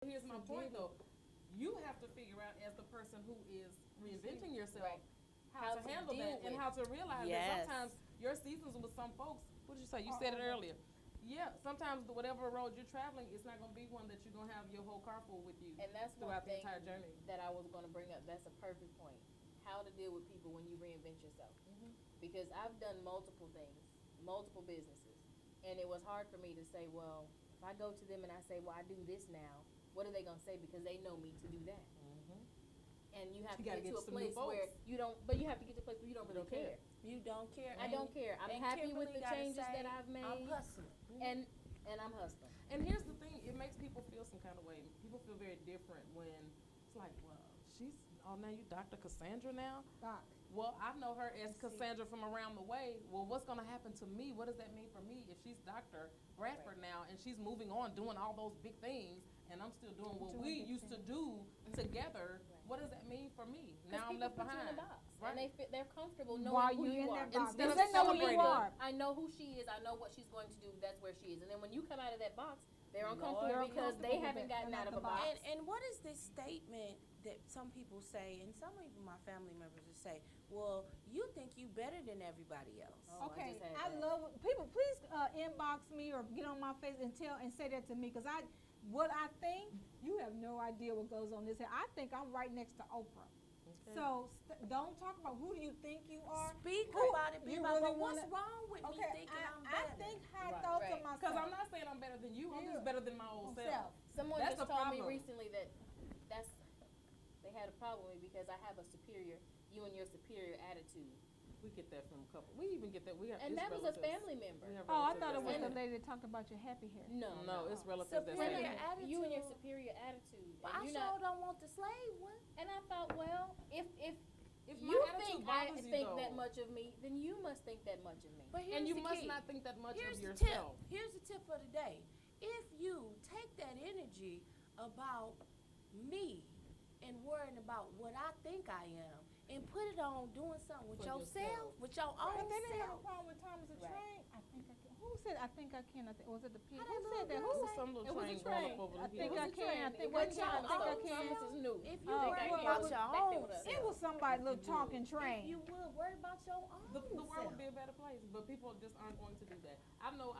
Here's my point though. You have to figure out as the person who is reinventing yourself how to handle that and how to realize that sometimes your seasons with some folks, what did you say? You said it earlier. Yeah, sometimes whatever road you're traveling, it's not going to be one that you're going to have your whole car full with you And that's throughout one the thing entire journey. that I was going to bring up. That's a perfect point. How to deal with people when you reinvent yourself. Because I've done multiple things, multiple businesses, and it was hard for me to say, well, if I go to them and I say, well, I do this now, what are they going to say? Because they know me to do that. And you have to get to a place where you don't, but you have to get to a place where you don't really care. You don't care. I don't care. I'm happy with the changes that I've made. I'm hustling. And I'm hustling. And here's the thing, it makes people feel some kind of way. People feel very different when it's like, well, now you Dr. Cassandra now? Doc. Well, I know her as Cassandra from around the way. Well, what's going to happen to me? What does that mean for me if she's Dr. Bradford now and she's moving on, doing all those big things, and I'm still doing what we used to do together? What does that mean for me? Now I'm left behind. In a box, right? And they're comfortable knowing who you are. Instead of celebrating, I know who she is. I know what she's going to do. That's where she is. And then when you come out of that box, they're uncomfortable because they haven't gotten out of a box. And what is this statement that some people say, and some even my family members will say, well, you think you better than everybody else. Okay, I love people. Please inbox me or get on my face and say that to me, because what I think, you have no idea what goes on this here. I think I'm right next to Oprah. Okay. So don't talk about who do you think you are. Speak about it. Be about really what's wrong with me thinking I'm better. I think high thoughts of myself. Because I'm not saying I'm better than you. I'm just better than my old self. Someone just told me recently that they had a problem with me because I have you and your superior attitude. We get that from a couple. We even get that. And that was a family member. Oh, I thought it was the lady that talked about your happy hair. No, it's relative. You and your superior attitude. But I sure don't want the slave one. And I thought, well, if you think I think that much of me, then you must think that much of me. But and you must not think that much of yourself. Here's the tip for the day. If you take that energy about me and worrying about what I think I am and put it on doing something with yourself, with your own self. But they didn't have a problem with Thomas the Train. I think I can. Who said I think I can? Was it the pig? Who said that? Who was some little train going up over the I think I can. I think I can. Thomas is new. If you worry about your own self. It was somebody little talking train. If you would worry about your own the world would be a better place, but people just aren't going to do that. I know.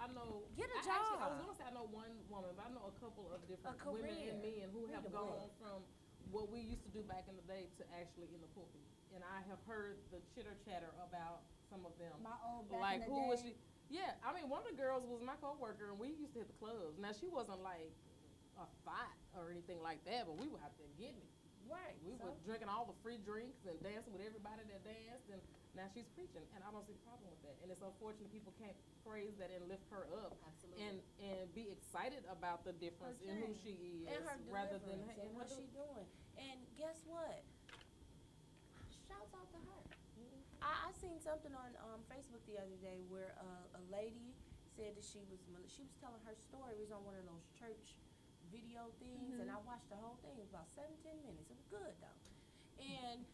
Get a job. Actually, I was going to say I know one woman, but I know a couple of different women and men who have gone from what we used to do back in the day to actually in the pulpit. And I have heard the chitter chatter about some of them. My old back like in the who day. was she? Yeah, I mean one of the girls was my coworker, and we used to hit the clubs. Now she wasn't like a fight or anything like that, but we were out there getting it. Right. We were drinking all the free drinks and dancing with everybody that danced, and now she's preaching, and I don't see the problem with that. And it's unfortunate people can't praise that and lift her up. Absolutely. And be excited about the difference in who she is, and her rather than and what she's doing. And guess what? Shouts out to her. I seen something on Facebook the other day where a lady said that she was telling her story. It was on one of those church video things, and I watched the whole thing. It was about 7-10 minutes. It was good though. And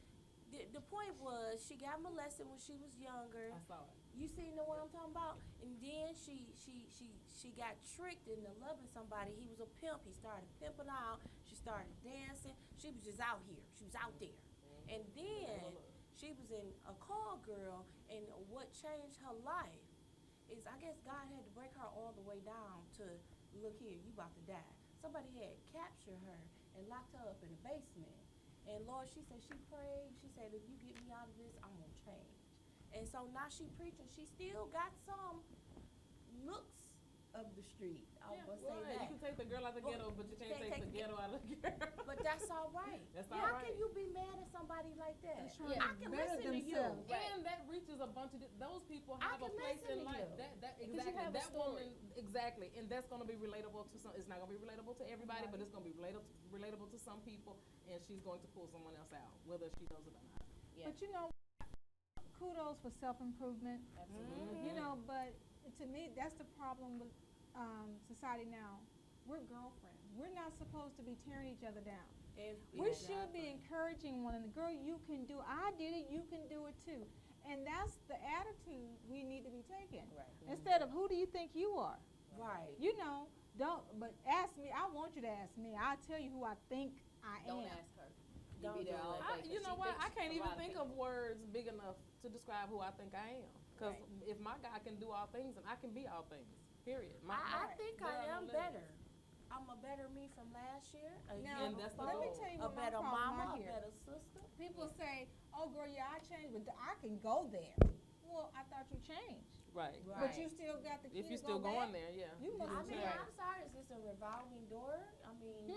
the point was she got molested when she was younger. I saw it. You seen the one I'm talking about? And then she got tricked into loving somebody. He was a pimp. He started pimping out. She started dancing. She was just out here. She was out there. And then she was in a call girl, and what changed her life is I guess God had to break her all the way down to, look here, you about to die. Somebody had captured her and locked her up in the basement. And Lord, she said she prayed. She said, if you get me out of this, I'm going to change. And so now she preaching. She still got some looks of the street. I would say that. You can take the girl out of the ghetto, but you can't take the ghetto out of the girl. But that's all right. That's all right. How can you be mad at somebody like that? That's right. I can listen to you. And that reaches a bunch of those people have a place in life. That exactly. That woman exactly, and that's going to be relatable to some. It's not going to be relatable to everybody, but it's going to be relatable to some people, and she's going to pull someone else out, whether she knows it or not. Yeah. But you know, kudos for self-improvement. Absolutely. You know, but to me, that's the problem with society now. We're girlfriends. We're not supposed to be tearing each other down. We should be encouraging one another. Girl, you can do it. I did it. You can do it too. And that's the attitude we need to be taking. Right. Instead of who do you think you are? Right. You know, Don't, but ask me. I want you to ask me. I'll tell you who I think I am. Don't ask her. Don't be there do all it. day, 'cause You know she what? thinks I can't a even lot think people. of words big enough to describe who I think I am. Because Right. if my God can do all things, then I can be all things. Period. I think there I are no am limits. better. I'm a better me from last year. Now, And that's the let me goal. tell you A what my better problem mama, I a hear. better sister. People say, "Oh, girl, yeah, I changed, but I can go there." Well, I thought you changed, Right. Right. but you still got the key If you're to still go going back. there, yeah. You must I be mean, right. I'm sorry, is this a revolving door? I mean,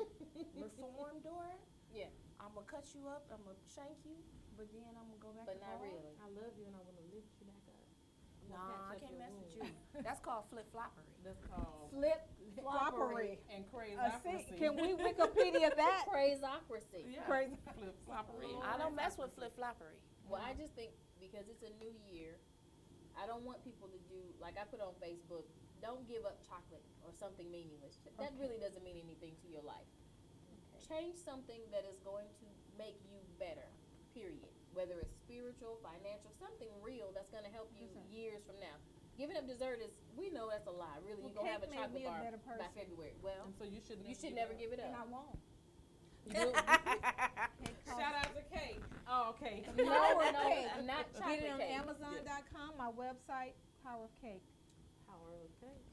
reform door? Yeah, I'm gonna cut you up, I'm gonna shank you, but then I'm gonna go back but to not hard? really. I love you and I want to lift you back up. I'm gonna Nah, patch I up can't your mess with wound. you. That's called flip-floppery. That's called Flip Floppery. and See, crazy. can we Wikipedia that? Crazocracy. Yeah. Crazy. Flip floppery. I don't mess with flip-floppery. Well, I just think because it's a new year, I don't want people to do like I put on Facebook. Don't give up chocolate or something meaningless. That really doesn't mean anything to your life. Change something that is going to make you better. Period. Whether it's spiritual, financial, something real that's going to help you Listen. years from now. Giving up dessert is, we know that's a lie. Really, Well, you're gonna have a cake made chocolate me a bar better by person. February. Well, And so you should never give it And I up. won't. You do- Cake costs- Shout out to Kate. Oh, okay. No, Power no, cake. not Get it chocolate on cake. Amazon.com, my website, Power of Cake. Power of cake.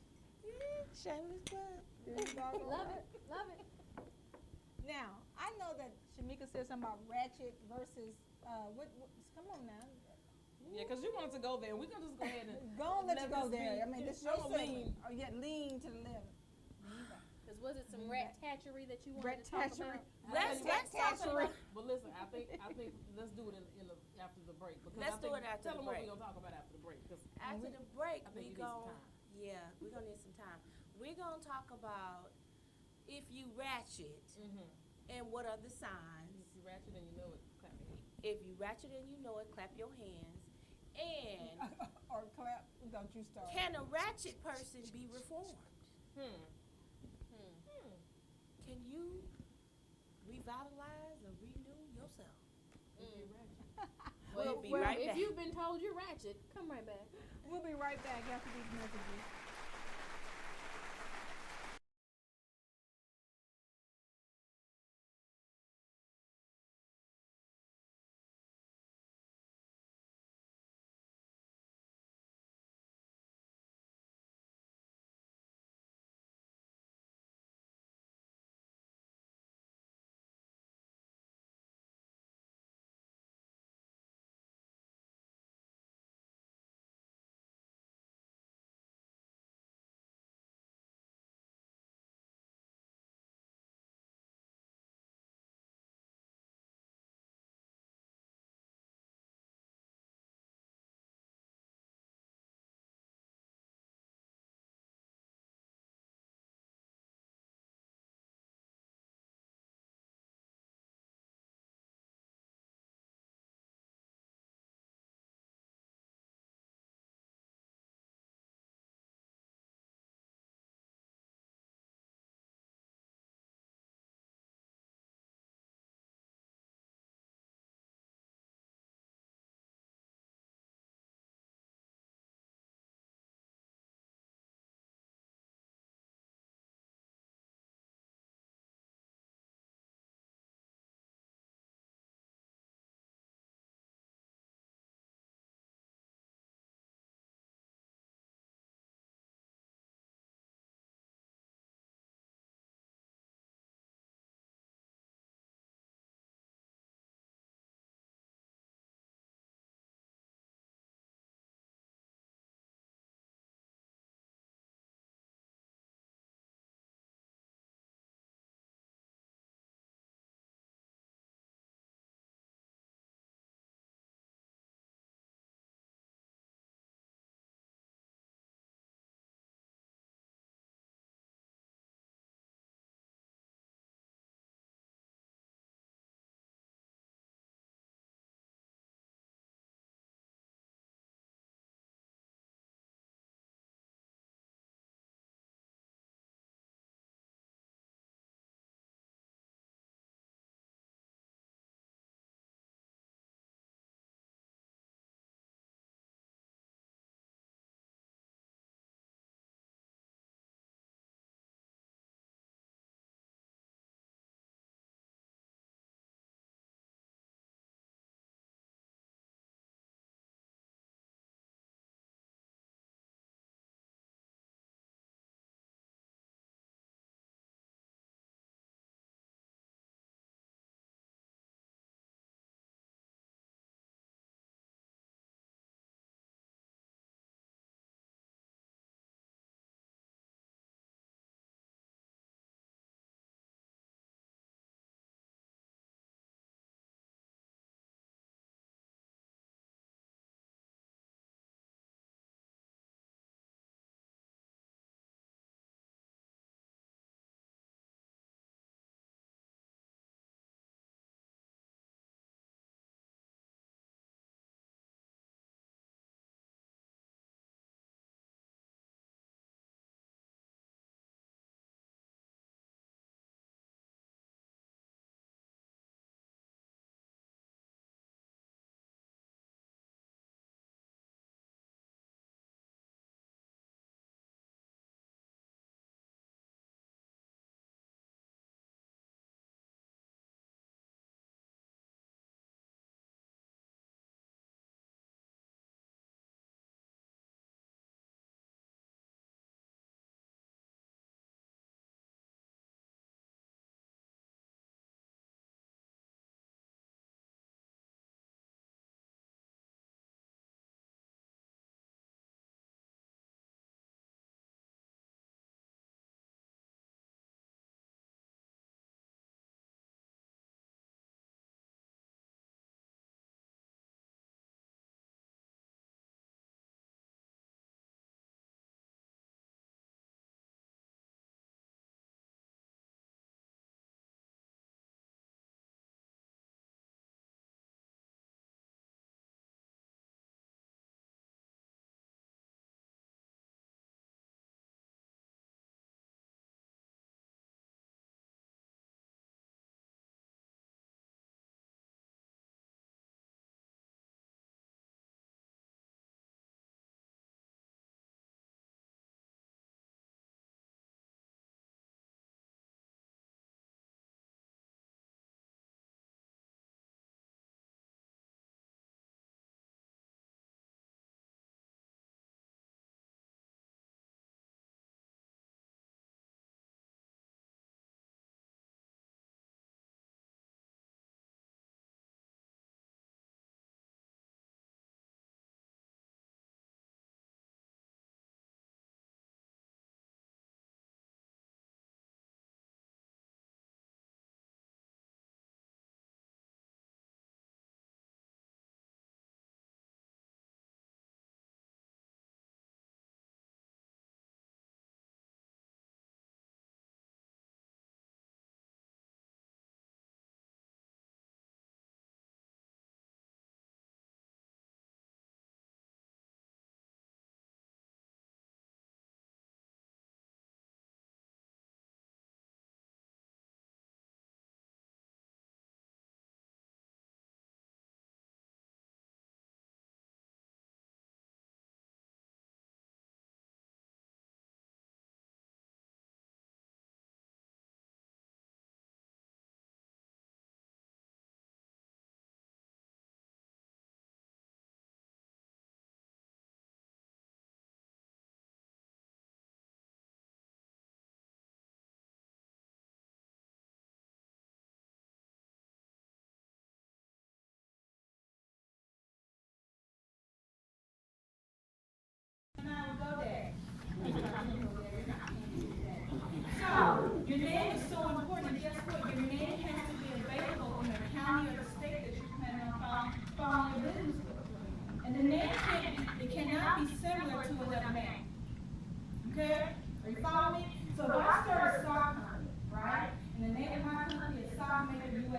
Shameless plug. Love it, love it. Now, I know that Shamika said something about ratchet versus, come on now. Yeah, because you wanted to go there. We're gonna just go ahead and Go and let you Let go this there. be- I mean, this is your I'ma segment. lean. Oh, yeah, lean to the left. Cause was it some rat tatchery that you wanted to talk Rat-tatchery. about? Let's talk Rat-tatchery. about. But listen, I think let's do it in the after the break. Because Let's I do think, it after tell the them break. what we're gonna talk about after the break. 'Cause After the break, I think we you need some gon' time. yeah, we're gonna need some time. We're gonna talk about if you ratchet and what are the signs. if you ratchet and you know it, clap your hands. If you ratchet and you know it, clap your hands. And Or clap, don't you start. can a ratchet person be reformed? Hmm. Can you revitalize or renew yourself? If you ratchet. We'll be well, right if back. you've been told you're ratchet, come right back. We'll be right back after these messages.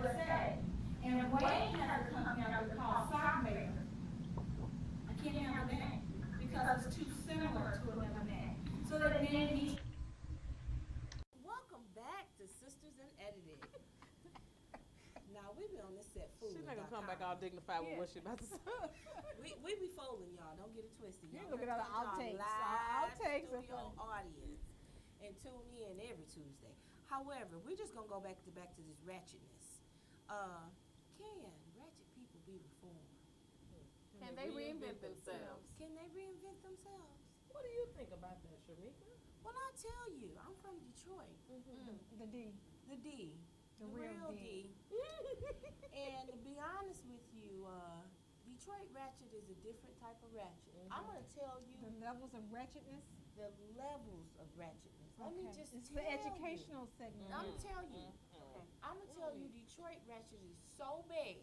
USA. And Wayne has a company out there called Sock Maker. I can't handle the name because it's too similar to another name. So the name he. Welcome back to Sisters Unedited. Now we be on this set food. She's not gonna come back all dignified with what she about to say. We be fooling y'all. Don't get it twisted. You Y'all look at all the outtakes. Live Outtakes are studio funny. audience and tune in every Tuesday. However, we're just gonna go back to this ratchetness. Can ratchet people be reformed? Can they reinvent themselves? Can they reinvent themselves? What do you think about that, Shamika? Well, I tell you, I'm from Detroit. The D. The D. The real D. And to be honest with you, Detroit ratchet is a different type of ratchet. I'm gonna tell you The levels of wretchedness. the levels of ratchetness. Let me just It's tell the educational segment. I'm gonna tell you. I'm gonna tell you, Detroit ratchet is so bad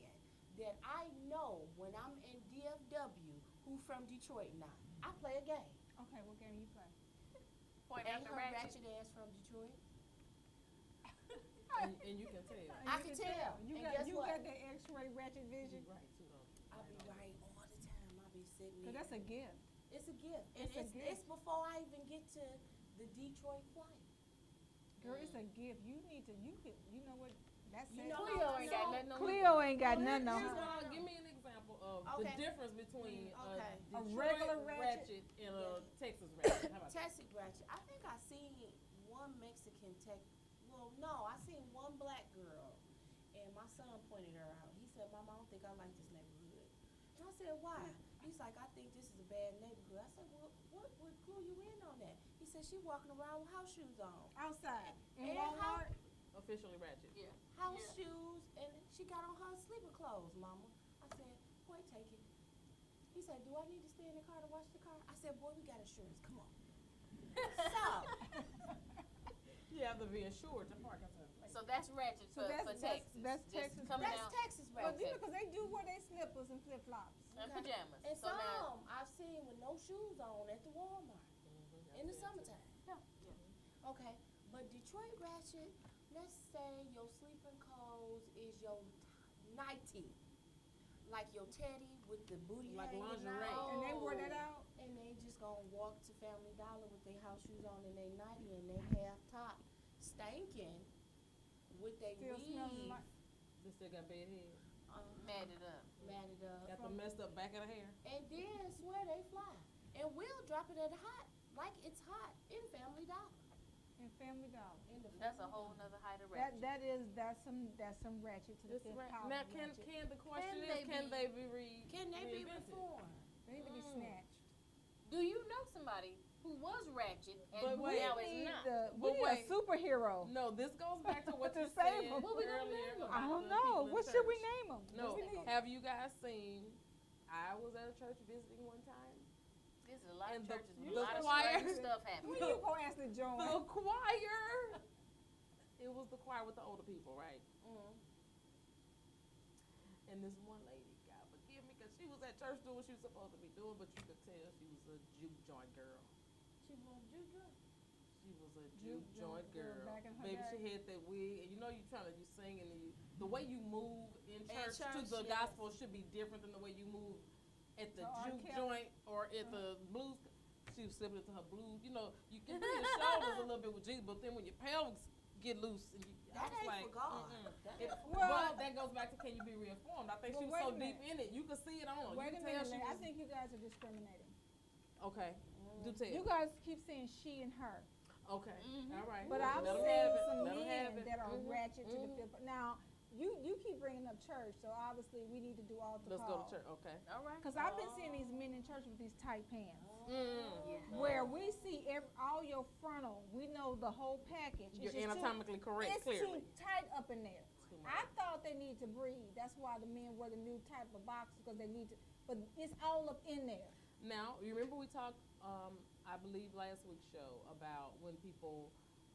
that I know when I'm in DFW who from Detroit now. I play a game. Okay, what game you play? Point Ain't after her ratchet. ratchet ass from Detroit? And you can tell. I can tell. You And got guess you what? got that X-ray ratchet vision. Right, too, don't you? I be right all the time. I be sitting So there. that's a gift. It's a gift. And It's a gift. it's before I even get to the Detroit flight. Girl, it's a gift. You need to. You know what? That's You it. know Cleo ain't got nothing on Cleo ain't got Oh, nothing on Here's her. give me an example of the Okay. difference between Okay. a A Detroit regular ratchet and a Texas ratchet. How about that? Texas ratchet. I think I seen one Mexican well, no, I seen one black girl, and my son pointed her out. He said, "Mama, I don't think I like this neighborhood." And I said, "Why?" He's like, "I think this is a bad neighborhood." I said, "Well, what would clue you in on that?" He said, "She walking around with house shoes on, Outside in And Walmart. Officially ratchet. Yeah. house Yeah. shoes, and she got on her sleeper clothes, Mama." I said, "Boy, take it." He said, "Do I need to stay in the car to wash the car?" I said, "Boy, we got insurance. Come on." So. You have to be insured to park outside the place. So that's ratchet So for that's Texas. that's Just Texas. coming That's out Texas But ratchet. you know, 'cause they do wear their slippers and flip flops. in Okay. pajamas. And So now, some I've seen with no shoes on at the Walmart in the summertime. yeah. Okay, but Detroit ratchet, let's say your sleeping clothes is your nightie, like your teddy with the booty Like hanging lingerie. out. And they wear that out. And they just gonna walk to Family Dollar with their house shoes on and they nightie and they half top, stinking with they Still smelling weave, like. They still got bad head. Matted up. matted up. Got the messed up back of the hair. And then swear they fly. And we'll drop it at hot, like it's hot in Family Dollar. And Family Dollar. In the That's a Family whole Dollar. nother height of ratchet. That's some ratchet to the It's fifth right. power. Now, ratchet. can the question Can is, they can be- they be Can they be reinvented? reformed? They need to be snatched. Do you know somebody who was ratchet and But who wait. now We is need not? we But need wait. a superhero. No, this goes back to what To you save said 'em. What we gonna earlier. name 'em? about I don't the know. people in What should we church. name them? No, What we name? have you guys seen? I was at a church visiting one time. This is a lot And of the- churches with the a lot of choir- strange stuff happening. When you gonna ask to join? The choir. It was the choir with the older people, right? And this one lady, God forgive me, 'cause she was at church doing what she was supposed to be doing, but you could tell she was a juke joint girl. She want juke joint. She was a Juke juke joint joint girl girl. back in her Baby, day. she had that wig, and you know you sing and the way you move in church, to church, the yes. gospel should be different than the way you move at the To R. juke Kelly. joint or at the blues. She was slipping into her blues. You know, you can do your shoulders a little bit with Jesus, but then when your pelvis get loose, and I That was ain't like, for God. That ain't for well, that goes back to can you be reformed? I think Well, she was wait so a deep minute. in it, you could see it on her. Wait You a could tell minute. she I was think you guys are discriminating. okay. Do tell. You guys keep saying she and her, Okay, all right. but I've Let 'em seen have it. some Let 'em have men it. that are Mhm, ratchet to the mhm. fifth. Now, you keep bringing up church, so obviously we need to do altar Let's call. go to church. Okay. All right. Cause I've been seeing these men in church with these tight pants. Yeah. Where we see all your frontal, we know the whole package. You're It's just anatomically correct, It's clearly. too tight up in there. Too much. I thought they need to breathe. That's why the men wear the new type of boxes because they need to. But it's all up in there. Now, you remember we talked, I believe last week's show about when people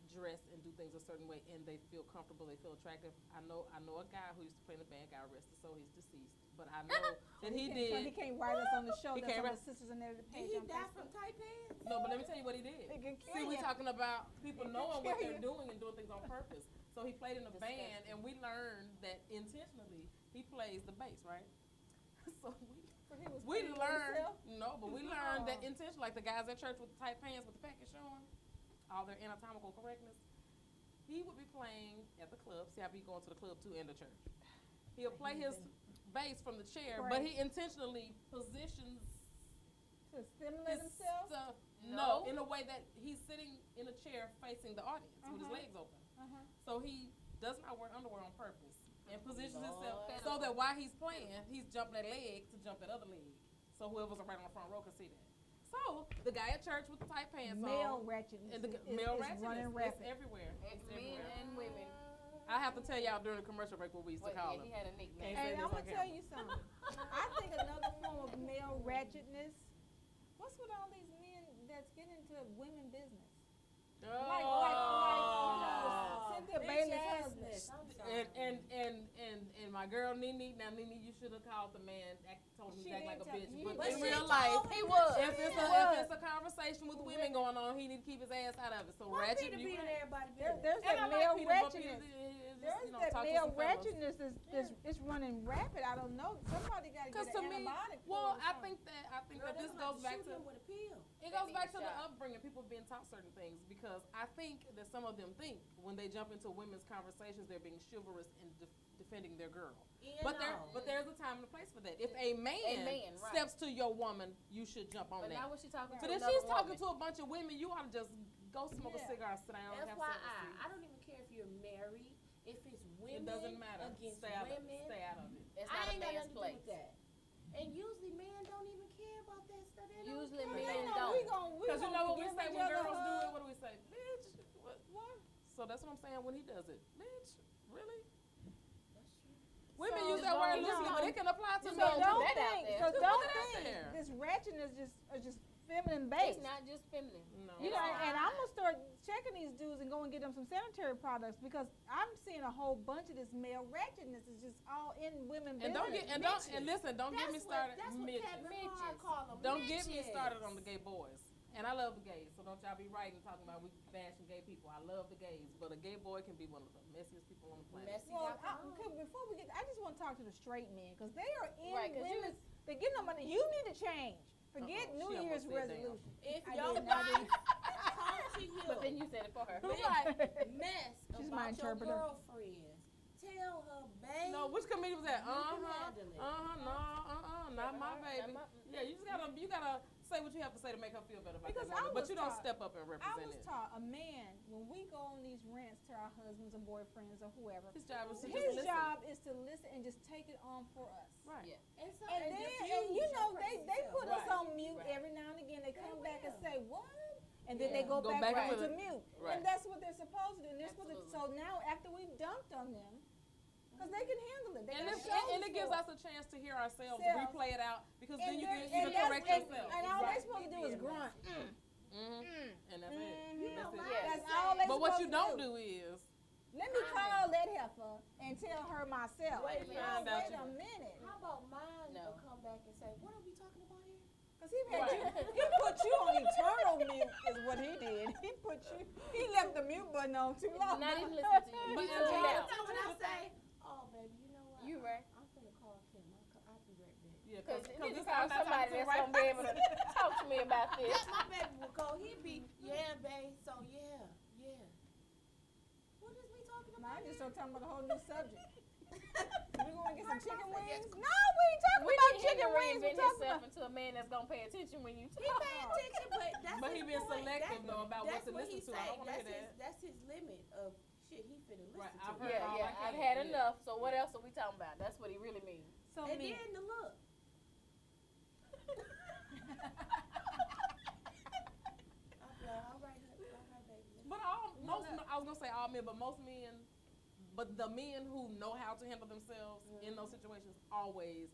dress and do things a certain way and they feel comfortable, they feel attractive. I know a guy who used to play in the band, got arrested, so he's deceased. But I know that he So he did. can't write us on the show. He That's can't on write- the Sisters Unedited Did page he on die Facebook. from tight pants? No, but let me tell you what he They did. can kill See, we you. talking about people They can knowing what kill they're you. doing and doing things on purpose. So So he played in a band, and we learned that intentionally he plays the bass, right? So we learned, but we learned that intentionally, like the guys at church with the tight pants with the package showing, all their anatomical correctness. He would be playing at the club. See, I be going to the club too and the church. He'll play his bass from the chair, but he intentionally positions to stimulate himself. No, in a way that he's sitting in a chair facing the audience with his legs open. So he does not wear underwear on purpose and positions himself so that while he's playing, he's jumping that leg to jump that other leg. So whoever's right on the front row can see that. So the guy at church with the tight pants male on, ratchetness male is ratchetness running is rapid. everywhere. Men and women. I have to tell y'all during the commercial break what we used to call him. He had a nickname. Can't say And this I'm on gonna tell camera. you something. I think another form of male ratchetness. What's with all these men that's getting into women business? Like Cynthia Bailey's husband. And my girl Nene. Now Nene, you should have called the man. Told him She to act like a didn't bitch. tell- But But in she real told life, him he was. If it's a conversation with women going on, he need to keep his ass out of it. So Why ratchet, Peter you be in right. everybody's business? There's And I that like male Peter, but Peter ratchetness. is There's just, that talk to male some fellas. ratchetness it's running rapid. I don't know. Somebody got to Because get to an me, antibiotic. well, for it or I something. think that this goes back to with a pill. it goes They back need to a the shot. upbringing. People being taught certain things because I think that some of them think when they jump into women's conversations they're being chivalrous and defending their girl. But there's a time and a place for that. If a man, right. steps to your woman, you should jump on But that. now when she talking But to if another she's talking woman, to a bunch of women, you ought to just go smoke a cigar, sit down, and have FYI, sex. I don't even care if you're married, if it's women It doesn't matter. against Stay out of it. women. Stay out of it. it's I not a ain't got man's nothing to do place. with that. And usually men don't even care about that stuff. They don't Usually care. men You know, don't. we Because you know what we give say each when other girls do it? hugs. What do we say? Bitch, what? So that's what I'm saying when he does it. Bitch, really? That's true. Women So- use that word No. loosely, but it can apply to Just men. don't Don't put that out think. there. So Just don't put it out think there. this ratchetness just feminine based. It's not just feminine. No. You know, and I'm gonna start checking these dudes and go and get them some sanitary products because I'm seeing a whole bunch of this male ratchetness is just all in women And business. listen, don't get me started. That's what Midgets. Kevin Hart call them. Don't get me midgets. started on the gay boys. And I love the gays, so don't y'all be writing talking about we bashing gay people. I love the gays, but a gay boy can be one of the messiest people on the planet. Messy. Well, before we get, I just want to talk to the straight men because they are in Right, 'cause you women's. They're getting them money. You need to change. Forget Uh-oh, New she Year's almost said damn. resolution. If I your did, I wife did. talk to you, But then you said it for her. mess She's my about your interpreter. girlfriends, tell her, babe. No, which comedian was that? You can handle it. Not my baby. Not my- Yeah, you gotta say what you have to say to make her feel better about Because that woman, I but was you don't taught- step up and I represent was it. taught a man when we go on these rants to our husbands or boyfriends or whoever. His job is to just His listen. job is to listen and just take it on for us. Right. Yeah. And, so, And then, diffuse and you your know, they crazy put self. us Right. on mute Right. every now and again. They They come back and will. say, what? And then they Yeah. go, Go back, back right into to it. mute. Right. And that's what they're supposed to do. And that's what Absolutely. so now, after we've dumped on them, because they can handle it. They And, got it, shows and it gives for us a chance to hear ourselves, Self. replay it out, because then And you they're- can and that's- correct and- yourself. And all Right. they're supposed to do is Being grunt. And that's it. You know That's it. why? Yeah. That's all they But what you supposed don't to do is, Let me call that heifer and tell her myself. Wait a Now, minute. wait a minute. How about mine No. will come back and say, what are we talking about here? Because he had Right. you, he put you on eternal mute is what he did. He left the mute button on too long. Not even listening to you. But You and tuned all out. the So when I time- say, oh, baby, you know what? You right. I'm finna call Kim. I'll be right back. yeah, Because because you need to this call I'm not somebody talking to the that's right going to be able to person. talk to me about this. Yeah, my baby will go. He'd be, yeah, babe. So, yeah. What is we talking Nah, I about? just here? started talking about a whole new subject. We going to get some Right, chicken right, wings? yes. No, we ain't talking We about need him chicken to wings. We reinvent talking himself about. into a man that's going to pay attention when you He talk. pay attention, but that's But he his being point. selective, though, about what that's to what listen he to. I don't say. wanna hear that. That's his limit of shit he finna listen Right, to. I've heard Yeah, all yeah. I I've can. had Yeah. enough. So what else are we talking about? That's what he really means. So And me. then the look. I'm like, all right, baby. But I was gonna say all men, but most men, but the men who know how to handle themselves in those situations always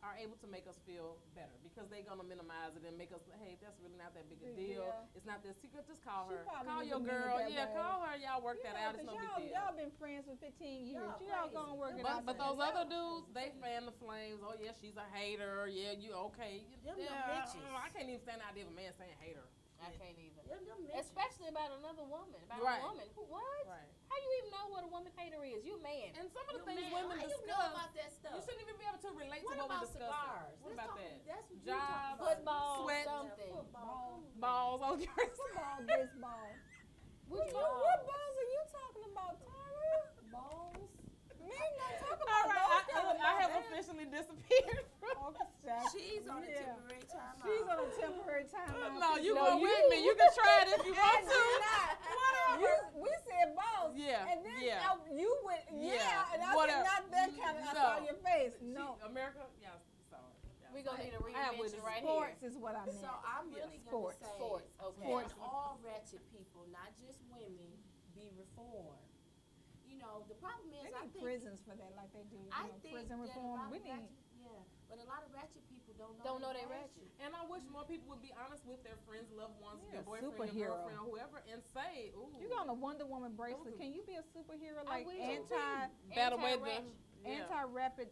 are able to make us feel better because they're gonna minimize it and make us, hey, that's really not that big a Big deal. deal. It's not that secret. Just call She her. probably Call your didn't mean it girl. that Yeah, way. call her. Y'all work that out. It's no 'cause big deal. y'all been friends for 15 years. Y'all Y'all crazy. gonna work it But out. those other dudes, they fan the flames. Oh yeah, she's a hater. Yeah, you okay? Them the Yeah, bitches. I can't even stand the idea of a man saying hater. I can't even. Them mentions. Especially about another woman. About Right. a woman. What? Right. How you even know what a woman hater is? You a man. And some of the You things man, women how you know discuss, about that stuff? you shouldn't even be able to relate What to what about we discuss. cigars? What Let's about talk- that? That's what you Jobs, talking about. Football, sweat, something. Football. balls, okay. Football, baseball. Which What balls are you talking about, Tara? Balls. We ain't gonna talk All about right, those I have officially disappeared. She's on a Yeah. temporary time She's out. on a temporary timeout. No, you No, go you- with me. You can try it if you I want did to. not. We said balls. Yeah, And then yeah. you went, Yeah, and I whatever. said, not that kind of, I No. saw your face. No. America, yeah, sorry. Yeah. We gonna need a I have reinvention witnesses. right Sports here. is what I meant. So I'm really Sports. gonna say Sports, okay. that all ratchet people, not just women, be reformed. You know, the problem is They I need think prisons for that, like they do. I You know, think prison that reform. a lot We of need. ratchet, yeah, but a lot of ratchet people Don't know they ratchet. And I wish more people would be honest with their friends, loved ones, Yeah, your boyfriend, superhero. your girlfriend, or whoever, and say, ooh. You got on a Wonder Woman bracelet. Those are- Can you be a superhero I like will. Battle way the Anti-ratchet. anti-rapid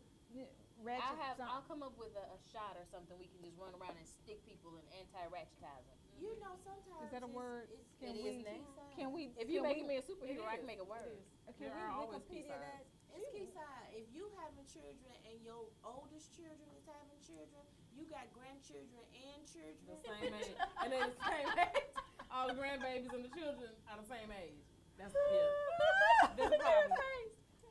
ratchet? I'll come up with a shot or something we can just run around and stick people and anti-ratchetize them. You know, sometimes Is that a word? Can It we? is now. Can we? If you can making we, me a superhero, I is. can make a word. Can There we are always key Wikipedia that? signs. It's key side. If you having children and your oldest children is having children, you got grandchildren and children. The same age. And they're the same age. All the grandbabies and the children are the same age. That's That's the problem.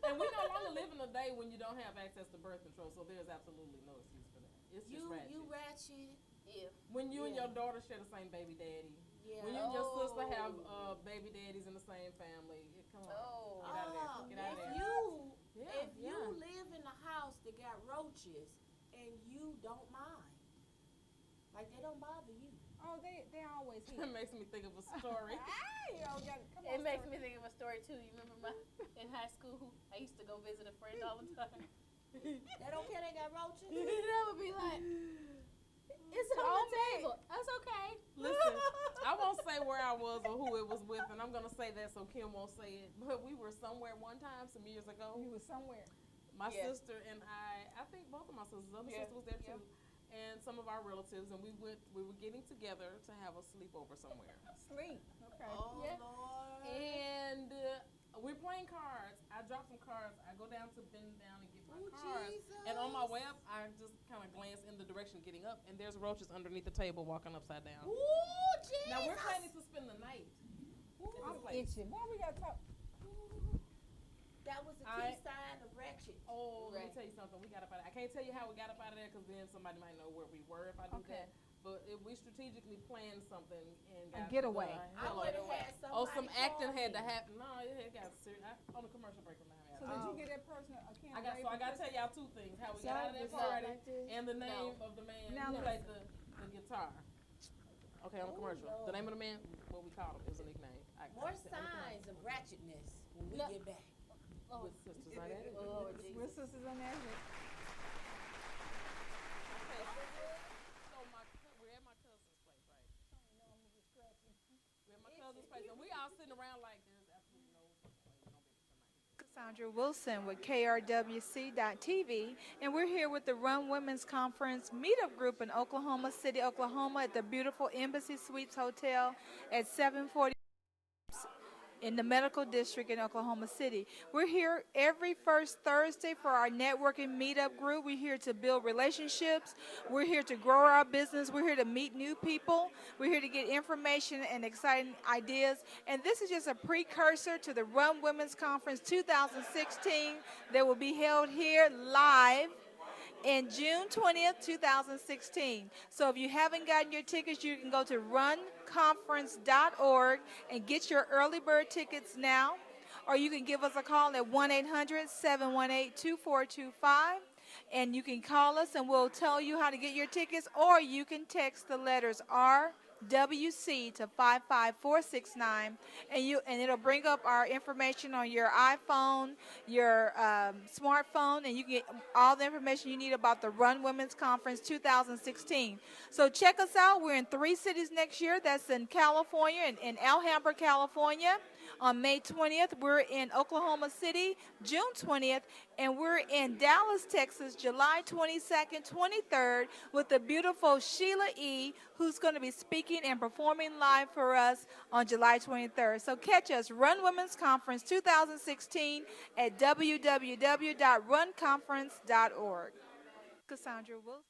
And we no longer live in a day when you don't have access to birth control, so there's absolutely no excuse for that. It's just ratchet. You ratchet. Yeah. When you and Yeah. your daughter share the same baby daddy. Yeah. When you and your sister have Oh. baby daddies in the same family. Come on. Oh. Get out of there. Get out of If there. you if Yeah. you live in a house that got roaches and you don't mind, like they don't bother you. Oh, they always That here. makes me think of a story. Hey, yo, come It on, makes story. me think of a story too. You remember in high school, I used to go visit a friend all the time. They don't care they got roaches. That would be like, it's on the table. That's okay. Listen, I won't say where I was or who it was with, and I'm gonna say that so Kim won't say it. But we were somewhere one time some years ago. You was somewhere. My Yeah. sister and I think both of my sisters, the other Yeah. sister was there Yeah. too, and some of our relatives, and we were getting together to have a sleepover somewhere. Sleep. Okay. Oh Yeah. Lord. And we're playing cards. I dropped some cards. I go down to bend down and get my Oh, cards. Jesus. And on my way up, I just kind of glance in the direction getting up, and there's roaches underneath the table walking upside down. Ooh, Jesus. Now we're planning to spend the night at I'm this place. itching. Why we gotta talk? That was the I- key sign of ratchet. Oh, let me Right. tell you something. We got up out of I can't tell you how we got up out of there because then somebody might know where we were if I do Okay. that. But if we strategically planned something and A got getaway. the I hell would out have of there. had somebody Oh, some acting call had to me. happen. No, it got serious. On the commercial break from now. So did you get that person a can I of got grape so I for got to tell Christmas? y'all two things: how we So got out of that it's not party like this? and the name No. of the man Now who played listen. the guitar. Okay, on the Oh, commercial. Lord. The name of the man, what we called him, it was a nickname. More on the commercial. signs of ratchetness when we No. get back. Oh, With sisters like that. Lord We're Jesus. sisters on that. Okay, so we're at my cousin's place, right? We're at my cousin's place, and we all sitting around like there's absolutely no way we're gonna be tonight. Sandra Wilson with KRWC.TV, and we're here with the Run Women's Conference meetup group in Oklahoma City, Oklahoma, at the beautiful Embassy Suites Hotel at 740 in the Medical District in Oklahoma City. We're here every first Thursday for our networking meetup group. We're here to build relationships. We're here to grow our business. We're here to meet new people. We're here to get information and exciting ideas. And this is just a precursor to the Run Women's Conference 2016 that will be held here live in June 20th, 2016. So if you haven't gotten your tickets, you can go to runconference.org and get your early bird tickets now. Or you can give us a call at 1-800-718-2425. And you can call us and we'll tell you how to get your tickets. Or you can text the letters RWC to 55469, and it'll bring up our information on your iPhone, your smartphone, and you can get all the information you need about the Run Women's Conference 2016. So check us out. We're in 3 cities next year. That's in California, in Alhambra, California. On May 20th, we're in Oklahoma City, June 20th, and we're in Dallas, Texas, July 22nd, 23rd, with the beautiful Sheila E., who's going to be speaking and performing live for us on July 23rd. So catch us, Run Women's Conference 2016 at www.runconference.org. Cassandra Wilson.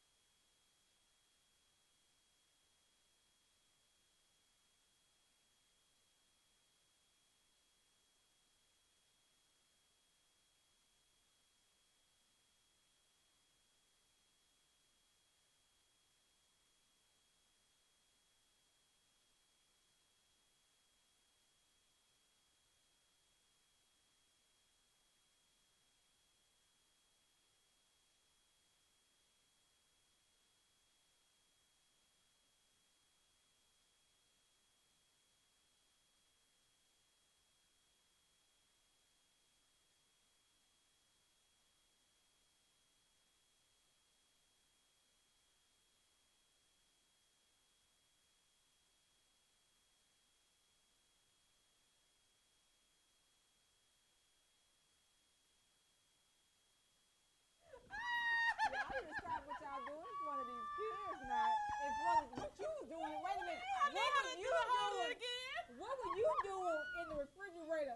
What were you doing in the refrigerator?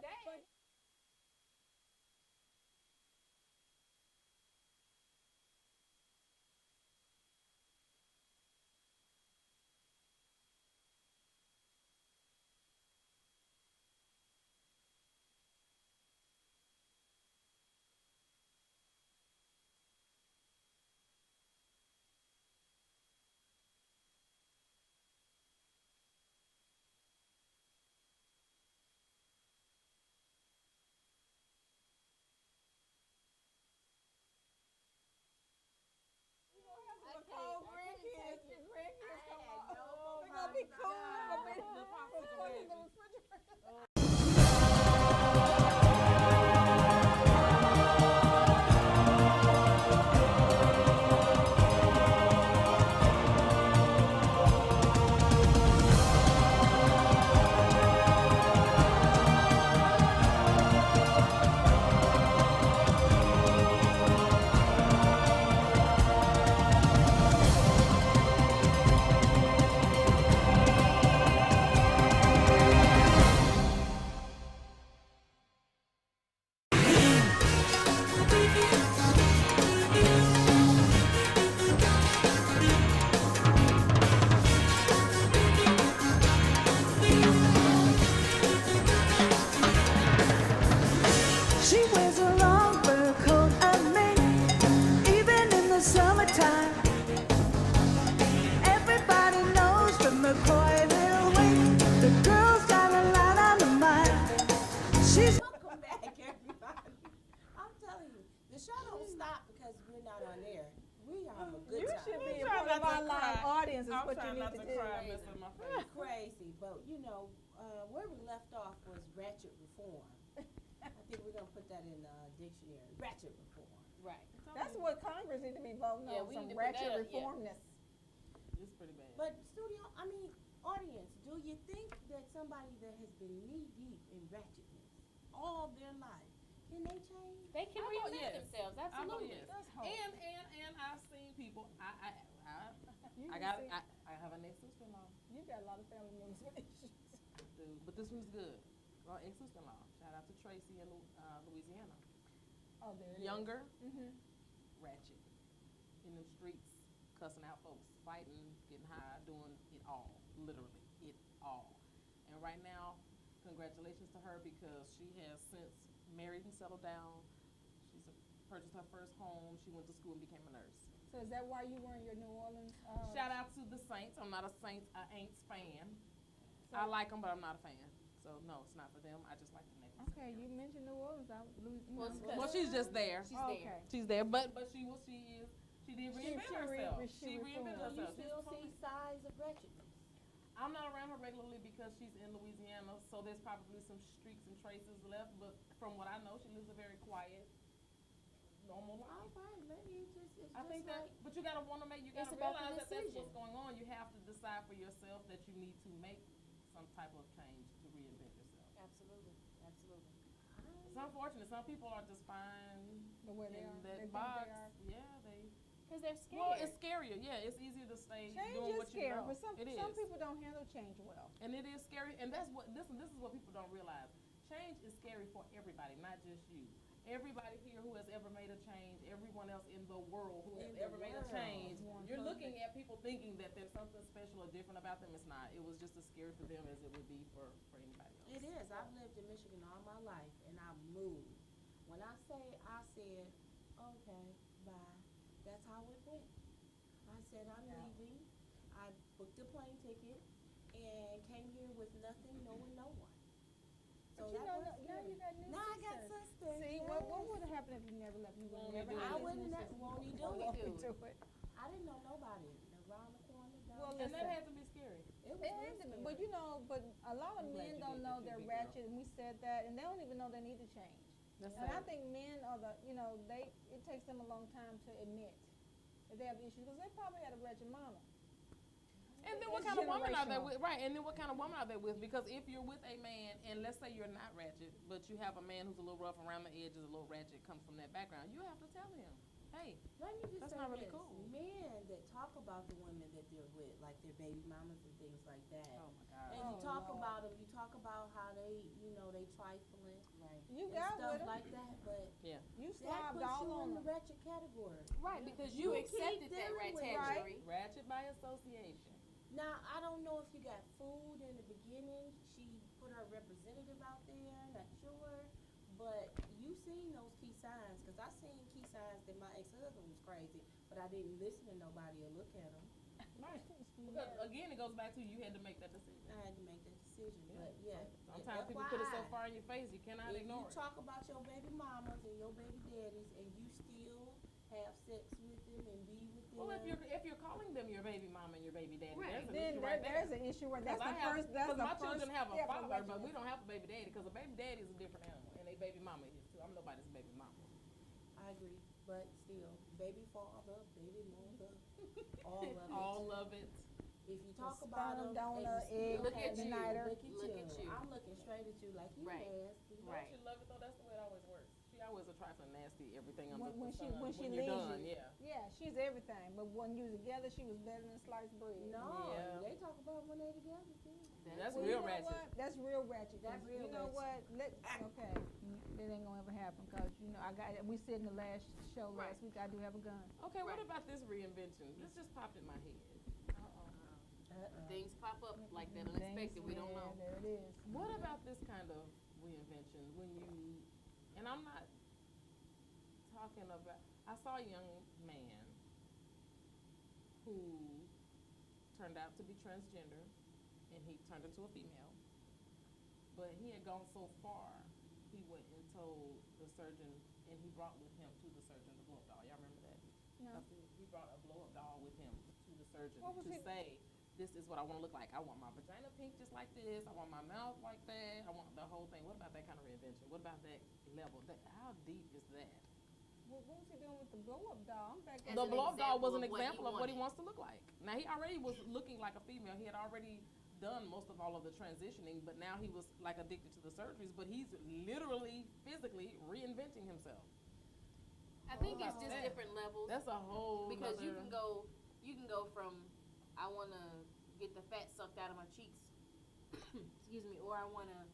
She wears a long fur coat of mink, even in the summertime. Everybody knows from the coy little wink, the girl's got a lot on the mind. She's Welcome back, everybody. I'm telling you, the show don't stop because we're not on air. We have a good You time. should be in Try front of not to our live cry. audience is I'm what you trying need not to to do. cry, messing my face. Crazy, but you know, where we left off was ratchet reform. I think we're gonna put that in the dictionary. Ratchet reform. Right. That's what Congress need to be voting Yeah, on, we some need to put that ratchet up, yeah. reformness. It's pretty bad. But audience, do you think that somebody that has been knee deep in ratchetness all their life, can they change? They can I vote reinvent yes. themselves. I vote Absolutely. yes. Let's hope. And I've seen people. You I can got. see- I have an ex-sister-in-law. You got a lot of family members with issues. Dude, but this one's good. Well, ex-sister-in-law. Shout out to Tracy in Louisiana. Oh, there it is. Younger, Mm-hmm. ratchet, in the streets, cussing out folks, fighting, getting high, doing it all, literally it all. And right now, congratulations to her because she has since married and settled down. She's purchased her first home. She went to school and became a nurse. So is that why you wearing your New Orleans? Shout out to the Saints. I'm not a Saints, Aints fan. So- I like them, but I'm not a fan. So no, it's not for them. I just like the necklace. Okay, you mentioned New Orleans. I would lose. Well, it's 'cause- Well, she's just there. She's Okay. there. She's there, but she did reinvent she herself. she She reinvented reformed. Do you herself. still see signs of wretchedness? I'm not around her regularly because she's in Louisiana, so there's probably some streaks and traces left. But from what I know, she lives a very quiet, normal life. All right, maybe it's I think just that, like, but you gotta wanna make, you gotta It's about the realize that that's decision. what's going on. You have to decide for yourself that you need to make some type of change to reinvent yourself. Absolutely. It's unfortunate. Some people are just fine The way they in are. that They think box. they are. Yeah, they. Because they're scared. Well, it's scarier. Yeah, it's easier to stay Change doing is what you scary, know. but some It is. people don't handle change well. And it is scary, and that's what this is what people don't realize. Change is scary for everybody, not just you. Everybody here who has ever made a change, everyone else in the world who has ever made a change, you're looking at people thinking that there's something special or different about them. It's not. It was just as scary for them as it would be for anybody else. It is. I've lived in Michigan all my life, and I moved. When I said, okay, bye. That's how it went. I said, I'm leaving. I booked a plane ticket and came here with nothing, knowing no one. So But you that know, was now you scary. got new Now I got sisters. sisters. See, yes. what would have happened if you never left? You would Won't never he do had it? I new wouldn't sisters. won't he do Won't he it? do Do it. I didn't know nobody around the corner. Down Well, the And that listen. had to be scary. It was It real had to be, scary. but you know, but a lot of I'm glad men you don't did know that, they're you big girl. ratchet, and we said that, and they don't even know they need to change. That's And I sad. think men are it takes them a long time to admit that they have issues, because they probably had a ratchet mama. And then what It's kind of woman are they generational. with? Right, and then what kind of woman are they with? Because if you're with a man, and let's say you're not ratchet, but you have a man who's a little rough around the edges, a little ratchet, comes from that background, you have to tell him, hey, Let me just That's say not really this. cool. Men that talk about the women that they're with, like their baby mamas and things like that. oh my God. And you Oh, talk Lord. about them, you talk about how they, they trifling Right. You and got stuff with them. like that, but Yeah. You that slobbed puts all you on in them. the ratchet category. Right, because You you keep accepted that dealing with it. ratchetry. Ratchet by association. Now, I don't know if you got food in the beginning. She put her representative out there, not sure. But you seen those key signs, because I seen key signs that my ex-husband was crazy, but I didn't listen to nobody or look at him. Right. Because again, it goes back to you had to make that decision. I had to make that decision, Yeah. but yeah. Sometimes people put it so FYI, far in your face, you cannot if ignore you it. talk about your baby mamas and your baby daddies and you still have sex with them and be with them. Well, if you're calling them your baby mama and your baby daddy, Right. there's an Then issue right there. there's an issue where that's Because the first. That's the my first children have a step of father, but ratchetness. we don't have a baby daddy because a baby daddy is a different animal, and a baby mama is too. I'm nobody's baby mama. I agree, but still, baby father, baby mother, all of it. All of it. If you talk The about sperm them, donor, and you still Look have at you. Look Look at you. I'm looking straight at you like you Right. nasty. Right. Don't you love it though? That's the way it always works. She always a trifling nasty, everything under When the she sun. when she you're leaves done, you, yeah. she's everything. But when you was together, she was better than sliced bread. No, Yeah. they talk about when they together too. That's Well, real you know ratchet. what? That's real ratchet. 'Cause That's real You know ratchet. what? Okay, that ain't gonna ever happen because we said in the last show Right. last week I do have a gun. Okay, what Right. about this reinvention? This just popped in my head. Things pop up like that Things- unexpected. We don't yeah, know. There it is. What about this kind of reinvention when you, and I'm not talking about, I saw a young man who turned out to be transgender and he turned into a female, but he had gone so far, he went and told the surgeon, and he brought with him to the surgeon the blow-up doll. Y'all remember that? No. He brought a blow-up doll with him to the surgeon What was to it? say, this is what I want to look like. I want my vagina pink just like this. I want my mouth like that. I want the whole thing. What about that kind of reinvention? What about that level? How deep is that? What was he doing with the blow up doll? I'm back As The an blow-up doll was an example of what he example of what he wanted. wants to look like. Now, he already was looking like a female. He had already done most of all of the transitioning, but now he was like addicted to the surgeries, but he's literally, physically reinventing himself. I think it's Oh, just man. different levels. That's a whole Because you nother- can go from I wanna get the fat sucked out of my cheeks, excuse me, or I wanna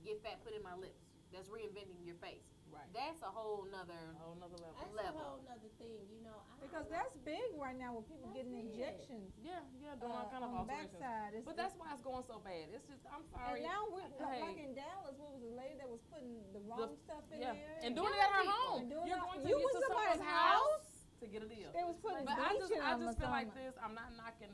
get fat put in my lips. That's reinventing your face. Right. That's a whole nother. A whole nother level. That's level. a whole nother thing, because that's big right now with people That's getting big. injections. Yeah, doing all kind of on the alterations. backside. But that's why it's going so bad. It's just, I'm And sorry. now we're Hey. like in Dallas, what was the lady that was putting the wrong stuff in Yeah, there? and doing it at her people. home. And doing You're it- going to you get was to somebody's someone's house to get a deal. They was putting But I bleach just in them or feel like something. this. I'm not knocking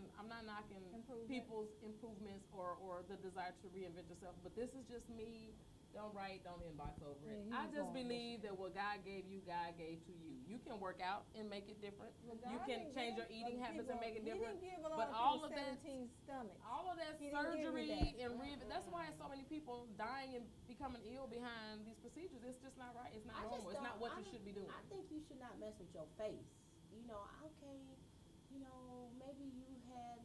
Improvement. people's improvements or the desire to reinvent yourself. But this is just me. Don't write, don't inbox over it. Yeah, you I was just going believe that what God gave you, God gave to you. You can work out and make it different. Well, You God can didn't change give your eating other habits and people- make it He different. didn't give a lot But of all people of that, 17 stomachs. all of that He didn't give you surgery that. and that's why so many people dying and becoming ill behind these procedures. It's just not right. It's not normal. It's not what you should be doing. I think you should not mess with your face. Okay, maybe you had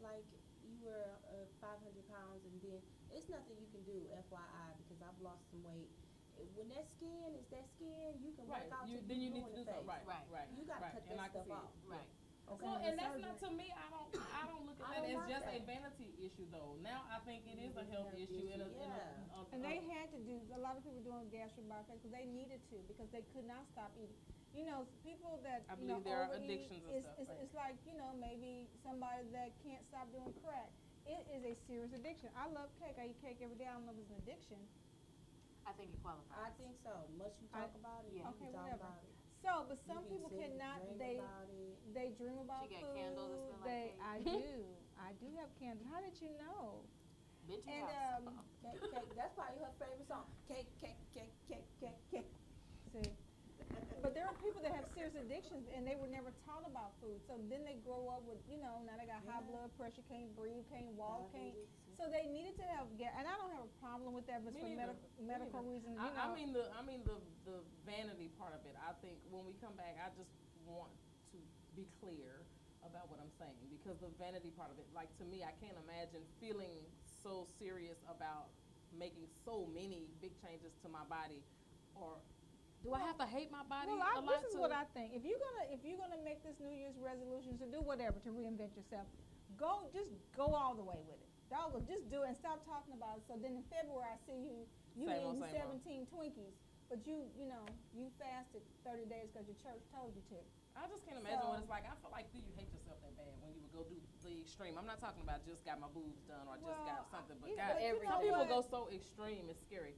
you were 500 pounds and then it's nothing you can do, FYI, because I've lost some weight when that skin is that skin, you can Right. work out You, till then you you need to ruin do the something. face. Right. Right. You gotta right. cut And I that can stuff see off. it. Right. Okay. Well, the and that's surgery. not to me. I don't look at I that don't as like just a that. vanity issue though. Now I think it is a It's a health health issue and issue, yeah. And they had to do, a lot of people doing gastric bypass because they needed to, because they could not stop eating. You know, people that, I you know, believe there are overeat, addictions and stuff, right. it's like, you know, maybe somebody that can't stop doing crack. It is a serious addiction. I love cake. I eat cake every day. I don't know if it's an addiction. I think it qualifies. I think so. Much you talk about it, yeah. you Okay, can talk whatever. about it. So, but some You can people sit and cannot, dream about it. they dream about She got food. candles that smell like cake. I do. I do have candles. How did you know? Been to And, your house. Cake, cake. That's probably her favorite song. Cake, cake, cake, cake, cake, cake. See, but there are people that have serious addictions and they were never taught about food. So then they grow up with, you know, now they got high Yeah. blood pressure, can't breathe, can't walk, can't. Diabetes. So they needed to have, and I don't have a problem with that, but Me for neither. medical Me reasons, you know. I mean the vanity part of it. I think when we come back, I just want to be clear about what I'm saying, because the vanity part of it, like to me, I can't imagine feeling so serious about making so many big changes to my body, or do I have to hate my body Well, a lot this is to? what I think. If you're gonna make this New Year's resolution to do whatever to reinvent yourself, just go all the way with it. Just do it and stop talking about it. So then in February I see you Same old, eating same old. 17 Twinkies, but you fasted 30 days because your church told you to. I just can't imagine what So- it's like. I feel like, do you hate yourself that bad when you would go do the extreme? I'm not talking about just got my boobs done or just got something, but God, you know some people what? go so extreme, it's scary.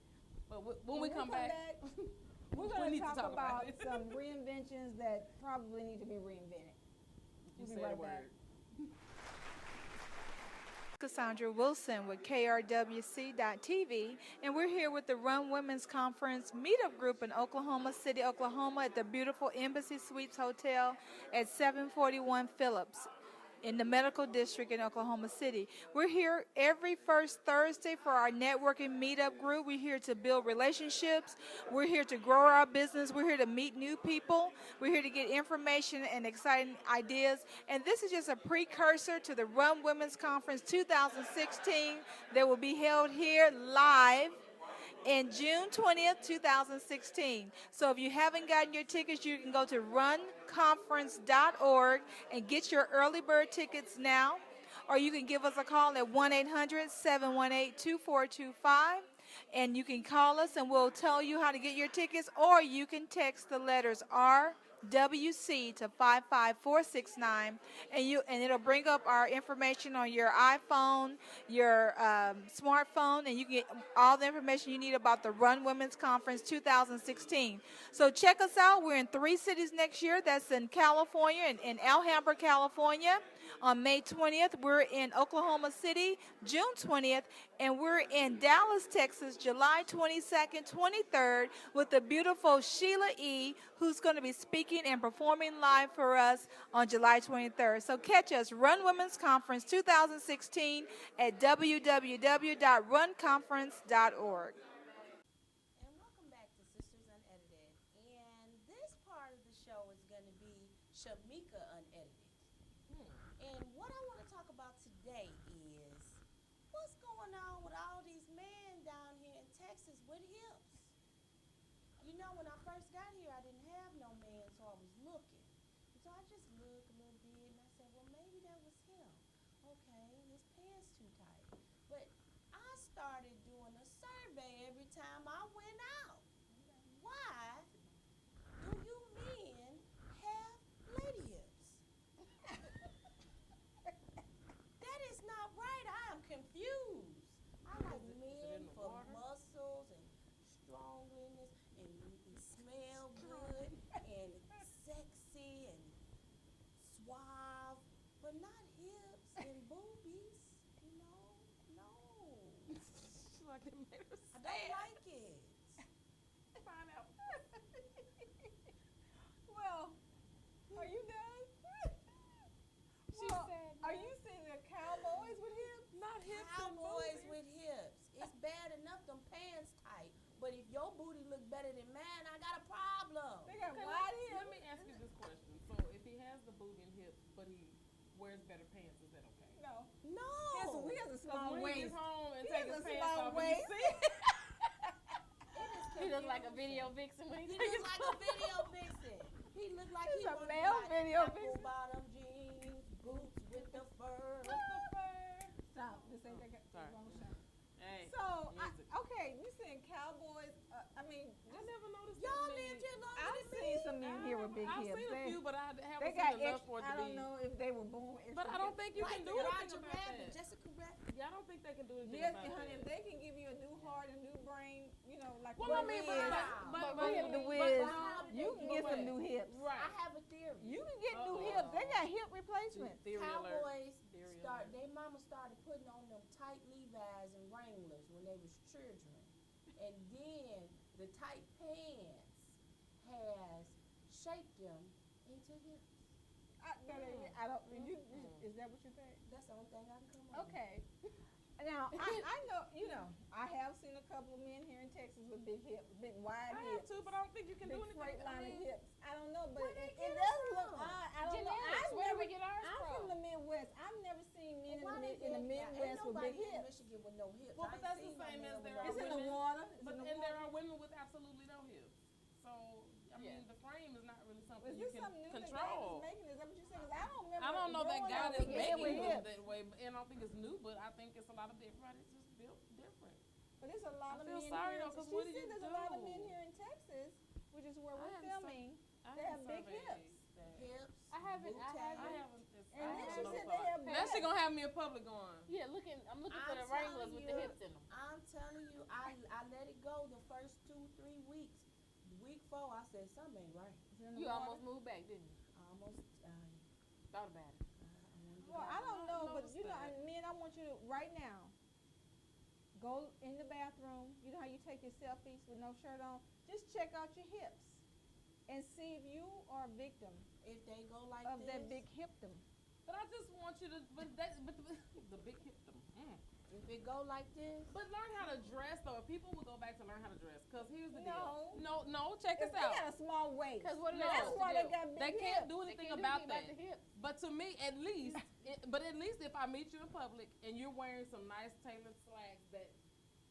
But when we come back, we're we gonna need to talk talk about about it. some reinventions that probably need to be reinvented. you We'll be said a right back. word. Cassandra Wilson with KRWC.TV, and we're here with the Run Women's Conference meetup group in Oklahoma City, Oklahoma, at the beautiful Embassy Suites Hotel at 741 Phillips in the Medical District in Oklahoma City. We're here every first Thursday for our networking meetup group. We're here to build relationships. We're here to grow our business. We're here to meet new people. We're here to get information and exciting ideas. And this is just a precursor to the Run Women's Conference 2016 that will be held here live in June 20th, 2016. So if you haven't gotten your tickets, you can go to runconference.org and get your early bird tickets now. Or you can give us a call at 1-800-718-2425. And you can call us and we'll tell you how to get your tickets. Or you can text the letters RWC to 55469, and it'll bring up our information on your iPhone, your smartphone, and you can get all the information you need about the Run Women's Conference 2016. So check us out. We're in 3 cities next year. That's in California, in Alhambra, California, on May 20th. We're in Oklahoma City, June 20th, and we're in Dallas, Texas, July 22nd, 23rd, with the beautiful Sheila E., who's going to be speaking and performing live for us on July 23rd. So catch us, Run Women's Conference 2016 at www.runconference.org. And welcome back to Sisters Unedited. And this part of the show is going to be Shamika Unedited. And what I want to talk about today is what's going on with all these men down here in Texas with hips. You know, when I first got here, I didn't have no man, so I was looking. So I just looked a little bit, and I said, well, maybe that was him. Okay, and his pants too tight. But I started doing a survey every time I went out. Why do you men have lady hips? That is not right. I am confused. I like men for muscles and strongness and smell good and sexy and suave, but not hips and boobies. You know, no. Like it made her I don't like it. find out. Well, are you done? Are you saying they're cowboys with hips? Not hips and Cowboys boobies. with hips. It's bad enough them pants tight, but if your booty look better than mine, I got a problem. They got Okay, wide let hips. me ask you this question. So if he has the booty and hips, but he wears better pants, is that okay? No. No. He has a small When he waist. gets home and He take has his a pants small off, and you waist. see it. It is He looks like a video vixen when He he looks like a video vixen. He looked like He's he a wanted male like video apple vixen. bottom jeans, boots with the fur. Stop. This ain't that Sorry. wrong show. Hey, So, music. okay, you saying cowboys? I mean, I never noticed Y'all that lived here longer I've than seen me. some men here with big I've hips. seen a few, but I They haven't got seen enough extra, for it I to don't be. know if they were born extra. But I don't hips. think you can do Roger anything about Rabbit, that. Jessica Rabbit. Yeah, I don't think they can do anything Yes, about honey, that. if they can give you a new heart, a new brain, you know, like Well, I mean, Wiz, the Wiz, you can get some new hips. Right. I have a theory. You can get new hips. They got hip replacements. Theory alert. Cowboys Theory alert. their mama started putting on them tight Levi's and Wranglers when they was children. And then the tight pants has shaped them into hips. I don't. Is that what you think? That's the only thing I can come up with. Okay. Now I know. You know, I have seen a couple of men here in Texas with big hips, big wide I have hips, too, but I don't think you can big do anything. straight line of hips. I don't know, but Where they it get does it look from? odd. I don't know. Genetics. Where do we get ours I'm from? from the Midwest. I've never seen men Why they in the did that? Midwest Ain't with nobody big in hips. Michigan with no hips. Well, I but ain't that's the seen no same man as with there no are It's in hips. the women- water. It's But in the and there water. are women with absolutely no hips. So I mean, Yeah. the frame is not really something Is you this can something new that God control. is making? Is that what you're saying? 'Cause I don't remember. I don't know that growing God up is with men making with them hips. that way, and I don't think it's new, but I think it's a lot of everybody's just built different. But there's a lot I of feel men sorry here. though, 'cause She what do said you there's a lot of do? men here in Texas, which is where I we're haven't filming. I They have big surveyed hips. that. Hips. I haven't- boot I tag. I haven't. And I then haven't she no said thought. they have Now she breasts. gonna have me in public going. Yeah, I'm looking for I'm the Wranglers telling with the you. hips in them. I'm telling you, I let it go the first 2-3 weeks. Week 4, I said something ain't right. It's in the You water. almost moved back, didn't you? I almost Thought about it. Well, I don't know, but noticed you know, that. men, I want you to right now go in the bathroom. You know how you take your selfies with no shirt on? Just check out your hips and see if you are a victim If they go like of this, that big hipdom. But I just want you to, but the big hip them. if it go like this, But learn how to dress though. If people would go back to learn how to dress, cause here's the No. deal. No, check If this they out. got a small waist. Because what are No. they That's supposed why to they do? got big They hips. can't do They anything can't do about anything that. the hips. But to me, at least, but at least if I meet you in public and you're wearing some nice tailored slacks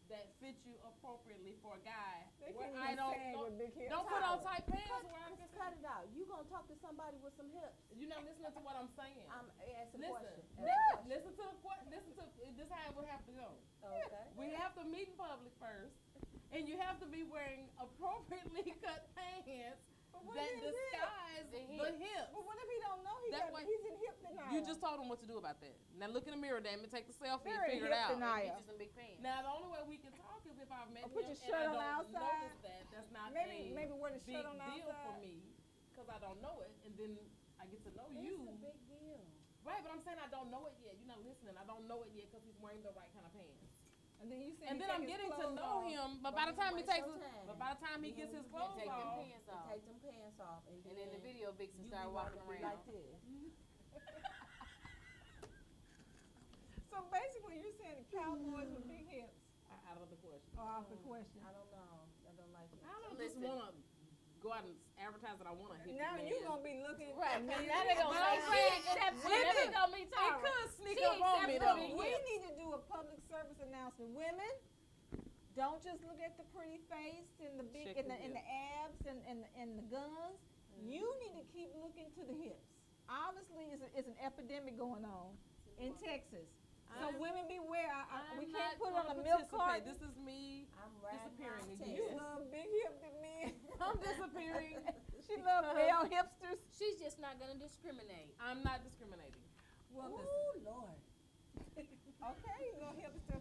that fit you appropriately for a guy, They where can't I even don't sag with big hips. don't put on tight pants where I just can. cut it out. You gonna talk to somebody with some hips? You're not listening to what I'm saying. I'm asking a Listen, question. listen to the listen to this is how it would have to go. Okay. We have to meet in public first, and you have to be wearing appropriately cut pants But what that is it? disguise The the hips. But what if he don't know That's what- he's in hip denial? You just told him what to do about that. Now look in the mirror, damn it, take the selfie Very and figure it hip out. denial. Get you some big pants. Now the only way we can talk is if I've met Or put him your and shirt I on the don't outside. notice that. That's not Maybe wear the big shirt on the deal for outside. me because I don't know it, and then I get to know It's you. a big deal. Right, but I'm saying I don't know it yet. You're not listening. I don't know it yet because he's wearing the right kind of pants. And then you say And he then take I'm his getting to clothes know off. him, but by the time he Waste takes, your time. but by the time he gets his clothes Take them off, pants You off. take them pants off, and And then the video vixen you start be walking wanting to be around. like this. So basically, you're saying the cowboys with big hips out of the question. are off the question. I don't know. I don't like it. I don't Listen. just want to go out and advertise that I want to hit Now the you're man. gonna be looking. Right, at because me. now they're going to But say I'm she saying, accepts women, it. They're going to be It Tara. could sneak She up on me accepts though. the We hips. need to do a public service announcement. Women, don't just look at the pretty face and the big Check and the the abs and the guns. You need to keep looking to the hips. Obviously, it's an epidemic going on in Texas. So women beware. We I'm can't not put it on gonna a milk participate. carton. This is me I'm riding disappearing my again. You tail. love big hipped men. I'm disappearing. She love male hipsters. She's just not going to discriminate. I'm not discriminating. Well, listen. Ooh, Lord. Okay, little hipster.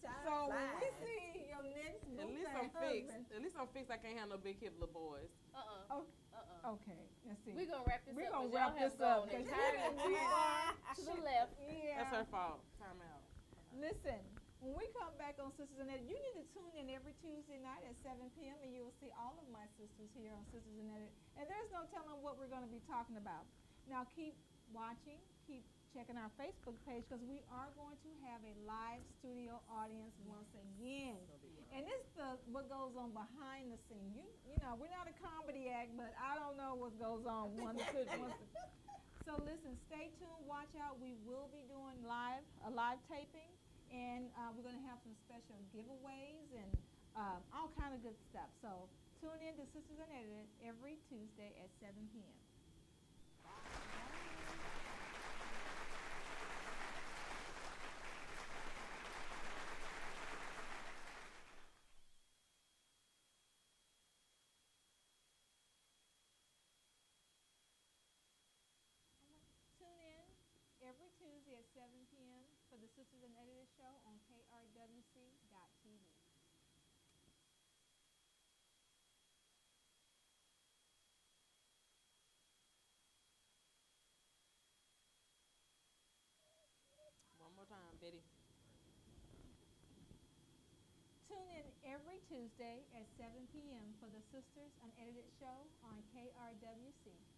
Time So when we flies. see your next At least I'm fixed. At least I'm fixed. I can't have no big hip little boys. Oh, okay, let's see. We're going to wrap this We're up. gonna 'cause y'all wrap have this up, gone 'cause entirely we too far to the left. Yeah. That's her fault. Time out. Listen, when we come back on Sisters Unedited, you need to tune in every Tuesday night at 7 p.m. and you will see all of my sisters here on Sisters Unedited. And there's no telling what we're going to be talking about. Now keep watching, keep checking our Facebook page because we are going to have a live studio audience once again. And it's what goes on behind the scene. You know, we're not a comedy act, but I don't know what goes on So listen, stay tuned, watch out. We will be doing a live taping, and we're going to have some special giveaways and all kind of good stuff. So tune in to Sisters Unedited every Tuesday at 7 p.m. Tune in every Tuesday at 7 p.m. for the Sisters Unedited show on KRWC.TV. One more time, Betty. Tune in every Tuesday at 7 p.m. for the Sisters Unedited show on KRWC.